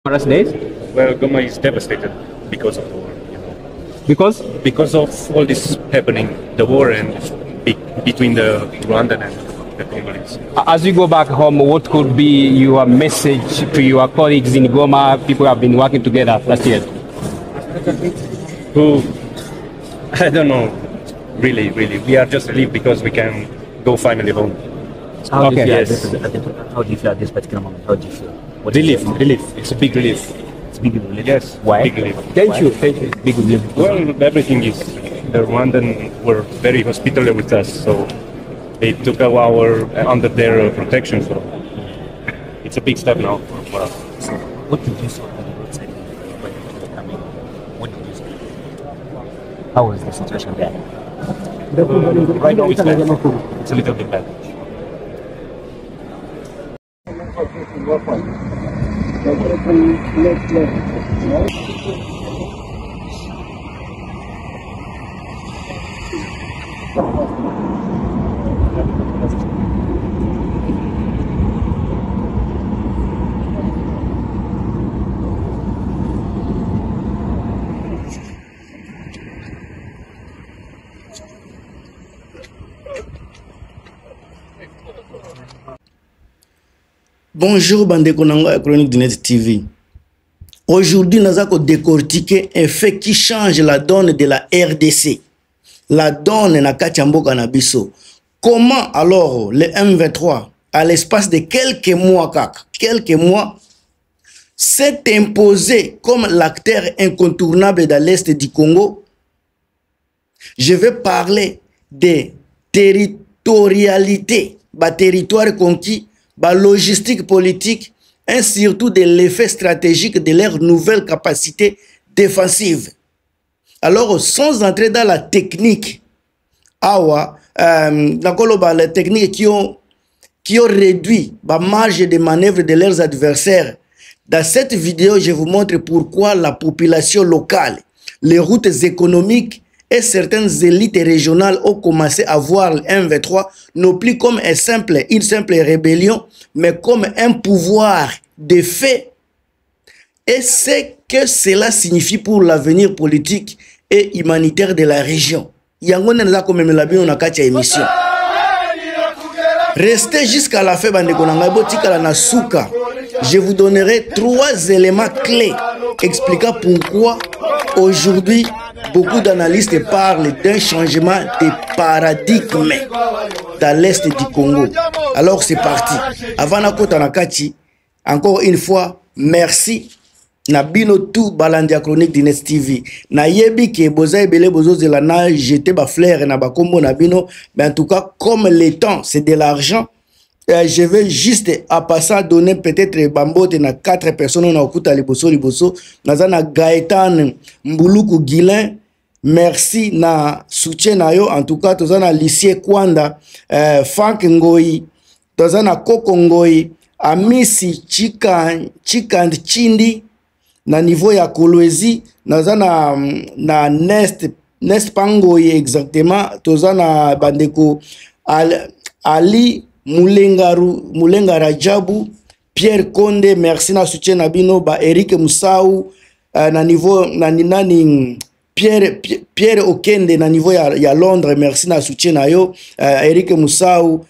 Last days? Well, Goma is devastated because of the war. You know. Because Because of all this happening, the war and between the Rwandan and the Congolese. as you go back home, what could be your message to your colleagues in Goma, people who have been working together last year? Who, I don't know, really. We are just relieved because we can go finally home. So how do you Okay. feel Yes. how do you feel at this particular moment? How do you feel? What is it? Relief. It's a big relief. It's big relief. Yes, Why? big relief. Thank you. Big relief. Well, everything is. The Rwandan were very hospitable with us, so they took our under their protection. So it's a big step now for us. So what did you saw on the roadside when you were coming? What did you see? How was the situation there? Right now it's bad. It's a little bit bad. Bonjour Bandeko Nanga Chronique du Net TV. Aujourd'hui, nous allons décortiquer un fait qui change la donne de la RDC. La donne na Kachamboka na biso. Comment alors le M23, à l'espace de quelques mois, s'est imposé comme l'acteur incontournable dans l'Est du Congo? Je vais parler de territorialité, territoire conquis, logistique politique, et surtout de l'effet stratégique de leurs nouvelles capacités défensives. Alors, sans entrer dans la technique, les techniques qui ont réduit la marge de manœuvre de leurs adversaires, dans cette vidéo, je vous montre pourquoi la population locale, les routes économiques et certaines élites régionales ont commencé à voir le M23 non plus comme une simple rébellion, mais comme un pouvoir de fait. Et c'est que cela signifie pour l'avenir politique et humanitaire de la région. Restez jusqu'à la fin, je vous donnerai 3 éléments clés expliquant pourquoi aujourd'hui beaucoup d'analystes parlent d'un changement de paradigme dans l'Est du Congo. Alors c'est parti. Avant Nakota Nakati, encore une fois, merci. Nabino tout balandia chronique du Net TV. Na yebi ke boza ebele bozo zelana jeté ba fleur na ba kombo nabino, mais en tout cas comme le temps c'est de l'argent, je vais juste à passer donner peut-être bambote na 4 personnes na okuta liboso nazana Gaëtan Mbuluku Guilin. Merci na soutien na yo. En tout cas tozana Licie Kwanda, Frank Ngoi, tozana Koko Ngoi, Amisi Chikand Chindi na niveau ya Kolwezi, nazana na Nest Pangoi exactement, tozana bandeko Ali Moulenga Rajabu, Pierre Konde, merci na soutien na bino, ba Eric Musau na niveau na nani Pierre Okende na niveau ya Londres, merci na soutien na yo, Eric Musau,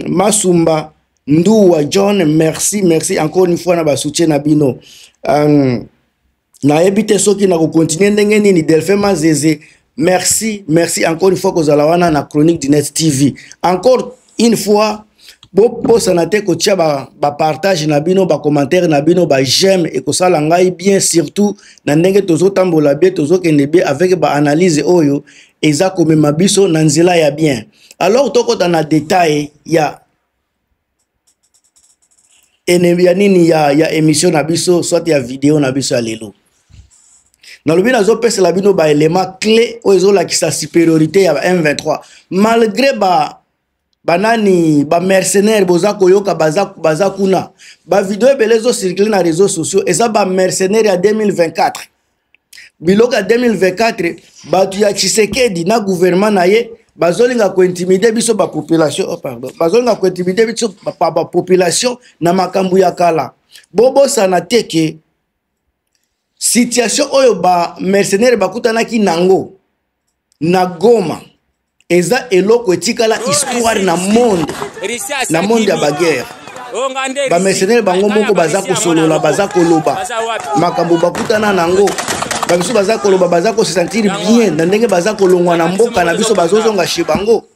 Masumba Ndouwa John, merci encore une fois na ba soutien na bino. Na ebite soki na ko continuer ndenge nini Delphin Mazeze, merci encore une fois que vous allez na Chronique du Net TV. Encore une fois, bo sanate ko tia ba partage na bino, ba commentaire na bino, ba j'aime et ko sala ngai bien, surtout na ndenge tozo tambola bien, tozo kende bien avec ba analyse oyo eza komema biso na nzela ya bien. Alors toko na détail ya nini ya émission na biso, soit ya vidéo na biso ya lelo. Dans le bien nazo pese la bino ba élément clé ozo la ki sa supériorité ya M23 malgré banani ba mercenaires boza koyoka baza kuna ba vidéo belezo circuler na réseaux sociaux et ça ba mercenaires ya 2024 biloka 2024 batu ya Tshisekedi na gouvernement na ye bazolinga ko intimider biso ba population, oh pardon, bazolinga ko intimider biso ba population na makambu ya kala. Bobo sana teke situation oyo ba mercenaire bakutanaki nango na Goma eza eloko etikala histoire na monde ya baguerre. Ba mercenaire bango moko baza kosolola, baza koloba makambo bakutana nango, ba biso baza koloba, baza ko se sentir bien na ndenge baza kolongwa na mboka na biso bazozonga chez bango.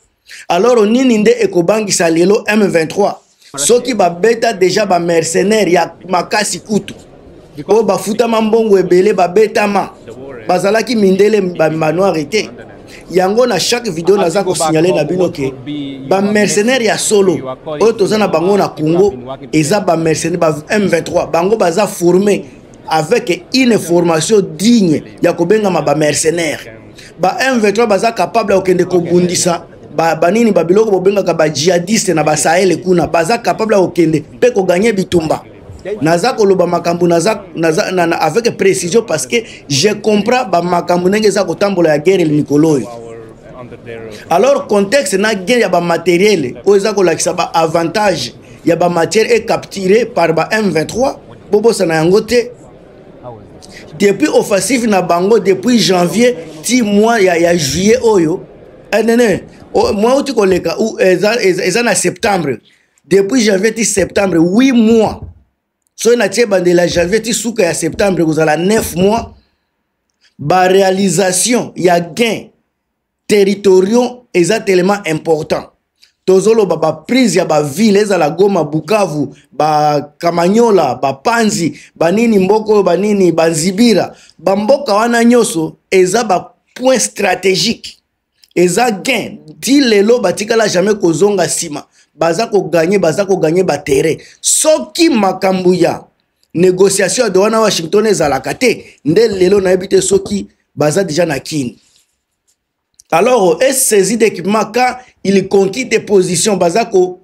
Alors nini nde ekobangisa lelo M23 soki babeta déjà ba mercenaire ya makasi kutu o bafuta mambongo ebele babetama bazalaki mindele ba noir te. Yango na chaque vidéo naza ko signaler na bino ke ba mercenaire ya solo oyo tozana bango na Congo eza ba mercenaire ba M23 bango baza formé avec une formation digne ya kobenga ba mercenaire. Ba M23 baza capable okende kobundisa banini ba biloko bobenga ka ba djihadiste na ba Sahel kuna baza capable okende pe ko gagner bitumba. Naza koloba makambu naza avec précision parce que je comprends ba makambu ndenge za kotambola ya guerre le mikolo. Alors contexte na guerre ya ba matériel oza ko lakisa ba avantage ya ba matière est capturé par ba M23 bobo sana yango te. Depuis offensive na bango depuis janvier ti mois ya juillet oyo moi uti koleka ou eza na septembre depuis janvier ti septembre 8 mois. So na tie bandela janvier ti suka ya septembre kozala 9 mois ba réalisation ya gain territoriaux eza tellement important. Tozolo ba prise ya ba ville ezala Goma, Bukavu, ba Kamanyola, ba Panzi, ba nini mboko, ba nini Banzibira, ba mboka wana nyoso eza ba point stratégique. Eza gain ti lelo batikala jamais kozonga sima. Baza ko gagner ba terrain. Soki makambu ya négociation de wana Washington ezalaka te nde lelo na ebite soki baza déjà na kini. Alors est saisi d'équipement quand il conquit des positions baza ko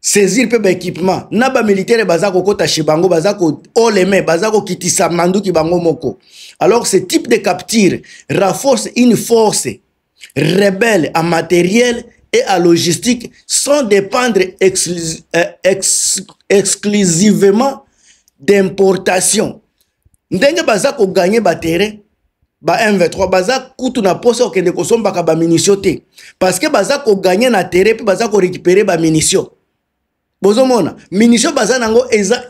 saisir pe ba équipement na ba militaire baza ko kota chez bango baza ko oleme baza ko kitisa manduki bango moko. Alors ce type de capture renforce une force rebelle en matériel et à logistique sans dépendre exclusivement d'importation. Ndenge baza ko gagner ba terrain ba M23 baza kutu na posa okende kosomba ka ba munition te parce que baza ko gagner na terrain puis baza ko récupérer ba munition. Bozomona munition baza nango eza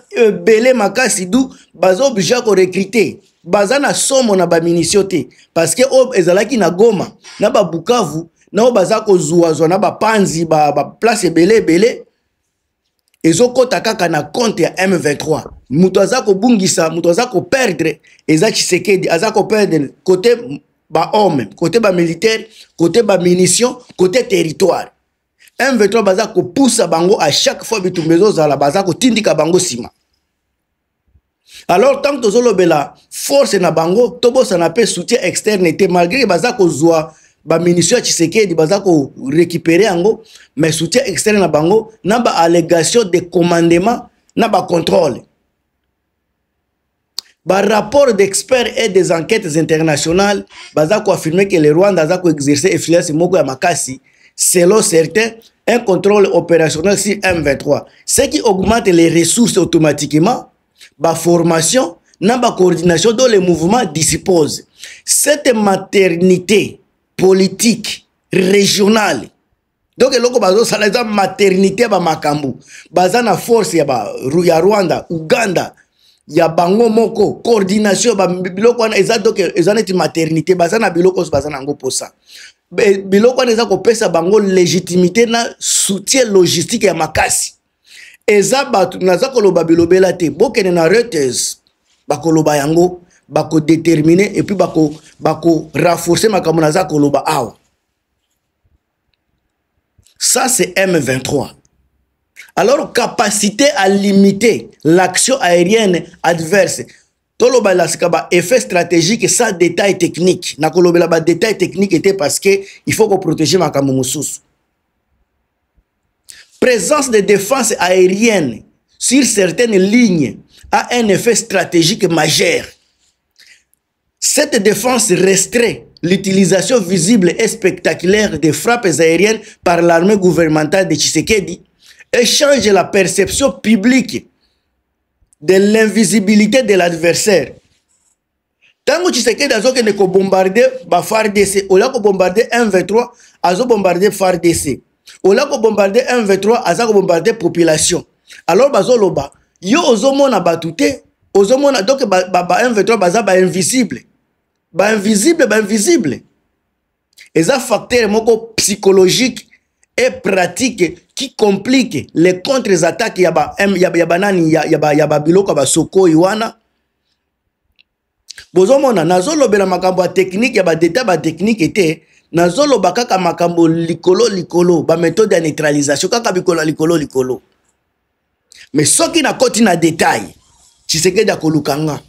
belé makasi du baza obligé ko recruter baza na somo na ba munition te parce que ezalaki na Goma na ba Bukavu na baza ko zuazwa na ba Panzi ba place belé ezokota kaka na compte ya M23. Mutu aza ko bungisa, mutu aza ko perdre, eza Tshisekedi aza ko perdre côté ba homme, côté ba militaire, côté ba munition, côté territoire. M23 baza ko poussa bango à chaque fois bitumbezo zala baza ko tindika bango sima. Alors tant que tozolobela force na bango, tobo sana pe soutien externe te malgré baza ko zwa ba munition ya Tshisekedi baza ko récupérer ango mais soutien externe na bango na ba allégation de commandement na ba contrôle. Par rapport d'experts et des enquêtes internationales, baza ko affirmer que le Rwanda a exercé influence moko ya makasi, selon certains, un contrôle opérationnel sur M23, ce qui augmente les ressources automatiquement, ba formation, na ba coordination dont les mouvements disposent. Cette maternité politique régionale, donc loko bazo sala eza maternité ba makambu, baza na force ya Rwanda, Uganda, ya bango moko coordination ba biloko wana eza donc eza neti maternité baza na biloko baza nango posa biloko wana eza kopesa bango légitimité na soutien logistique ya makasi eza batu naza koloba bilobela te bokene na Reuters bakoloba yango bako déterminer et puis bako renforcer makambo naza koloba awa. Ça c'est M23. Alors, capacité à limiter l'action aérienne adverse. Toloba la skaba effet stratégique sans détail technique. Na kolobela ba détail technique était parce que il faut qu'on protège makambo mususu. Présence de défense aérienne sur certaines lignes a un effet stratégique majeur. Cette défense restreint l'utilisation visible et spectaculaire des frappes aériennes par l'armée gouvernementale de Tshisekedi et change la perception publique de l'invisibilité de l'adversaire. Tant que Tshisekedi a bombardé FARDC, au lieu de bombarder M23, a bombardé FARDC. Au lieu de bombarder M23, a bombardé la population. Alors, bazoloba, yo ozomona batute, ozomona donc M23 baza invisible. Invisible. Et ça facteur moko psychologique et pratique qui complique les contre-attaques yaba biloko ba soko iwana. Bozomona nazolobela makambo technique yaba deta ba technique était nazoloba kaka makambo likolo ba méthode de neutralisation kaka bikolo likolo. Mais ce qui na koti na détail, Tshisekedi akolukanga.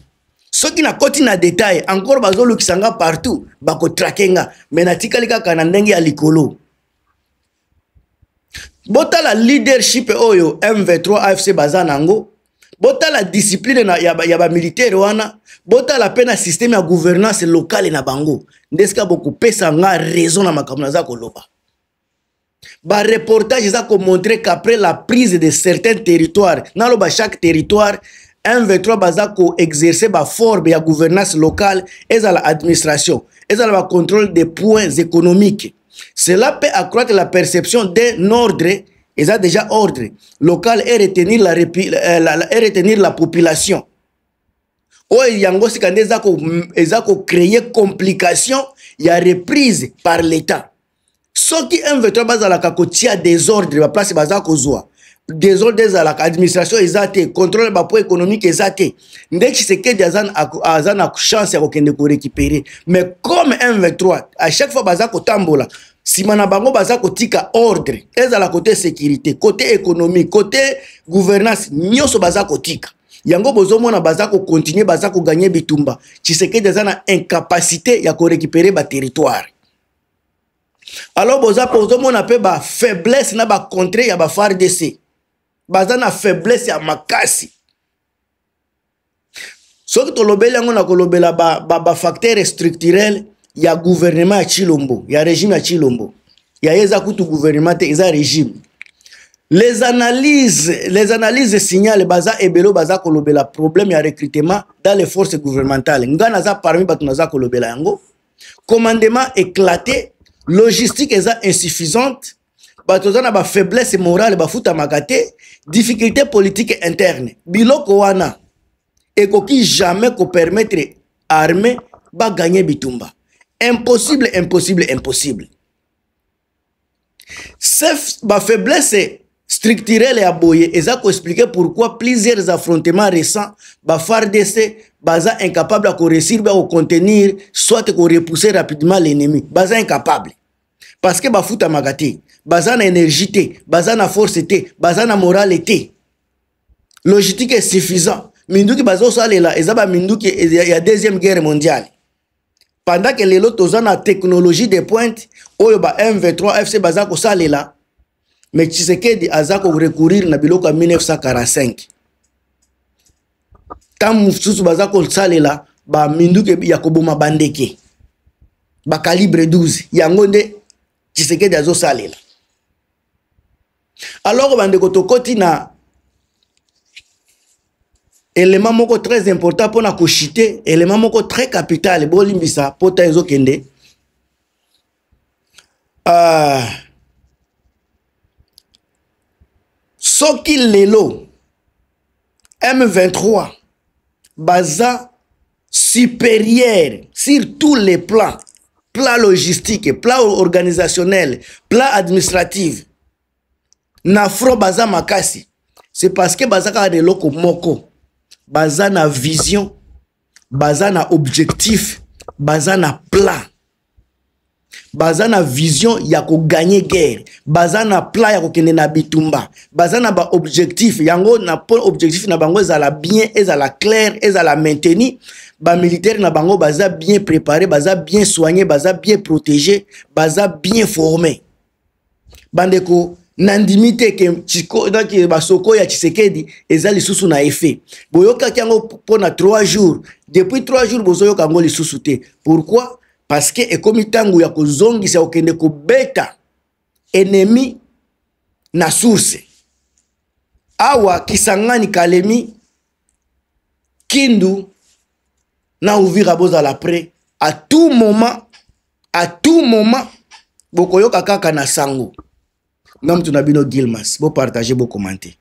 Ce qui na koti na détail, encore bazolo kisanga partout, bako trakenga, mais na tikali kaka na ndenge ya likolo. Bota la leadership oyo M23 AFC bazanango, bota la discipline na yaba militaire wana, bota la pena système ya gouvernance locale na bango. Ndeska boku pesa nga raison na makambo za koloba. Ba reportage ça ko montrer qu'après la prise de certains territoires, dans chaque territoire, M23 bazako exercer ba forme ya gouvernance locale et à l'administration, et à la contrôle des points économiques. Cela peut accroître la perception d'un ordre, et ça déjà ordre local et retenir la population. Oh, yango sikande zako créer complication, il y a reprise par l'État. Ce qui M23 bazala kakotia désordre ba place bazako zoa. Désordre za la administration ezate, contrôle ba point économique ezate. Ndeki Tshisekedi azana chance ya kokende ko récupérer. Mais comme M23 à chaque fois bazako tambola, simana bango bazako tika ordre, ezala côté sécurité, côté économique, côté gouvernance, nyoso bazako tika. Yango bozomona bazako continuer bazako gagner bitumba. Tshisekedi azana incapacité ya ko récupérer ba territoire. Alors boza pozomona pe ba faiblesse na ba contre ya ba FARDC. Bazana faiblesse ya makasi. Soki tolobeli yango na kolobela ba facteur structurel ya gouvernement ya Chilombo, ya régime ya Chilombo. Ya yeza kutu gouvernement te eza régime. Les analyses signalent baza ebelo baza kolobela problème ya recrutement dans les forces gouvernementales. Ngana za parmi batu naza kolobela yango. Commandement éclaté, logistique est insuffisante, batozana ba faiblesse morale bafuta makate, difficulté politique interne. Biloko wana ekoki jamais ko permettre armée ba gagner bitumba. Impossible. C'est ba faiblesse structurelle et aboye, et ça expliquer pourquoi plusieurs affrontements récents ba FARDC baza incapable à réussir à contenir, soit à repousser rapidement l'ennemi. Baza incapable. Parce que ba futa magate, baza na énergie, baza na force, baza na morale. Logistique est suffisant. Minduki bazo salela, ezaba minduki il y a deuxième guerre mondiale. Pendant que les autres ont la technologie de pointe, oyo ba M23 FC baza ko salela, mais Tshisekedi azako recourir na biloko 1945. Tant mususu bazako salela ba minduke ya koboma bandeke. Ba calibre 12 yango nde Tshisekedi azo salela. Alors bandeko tokoti na élément moko très important pour na kochiter, élément moko très capital bolimbisa pota ezo kende. Soki lelo M23 baza supérieur sur tous les plans, plan logistique, plan organisationnel, plan administratif, na fro baza makasi, c'est parce que baza ka de loko moko, baza na vision, baza na objectif, baza na plan. Baza na vision ya ko gagner guerre, baza na plan ya ko kende na bitumba, baza na ba objectif yango na pon objectif na bango ezala bien, ezala clair, ezala maintenir, ba militaire na bango baza bien préparé, baza bien soigné, baza bien protégé, baza bien formé. Bandeko nandimite ke chiko donc basoko ya Tshisekedi ezali susu na effet. Boyoka kango pona 3 jours, depuis 3 jours bozoyoka ngo lisusu te. Pourquoi? parce que ekomi tangu ya kozongisa okende kobeta ennemi na source. Awa Kisangani Kalemi Kindu na Uvira bozala prêt à tout moment bokoyoka kaka na sango. Ngam tunabino Gilmas, bo partager, bo commenter.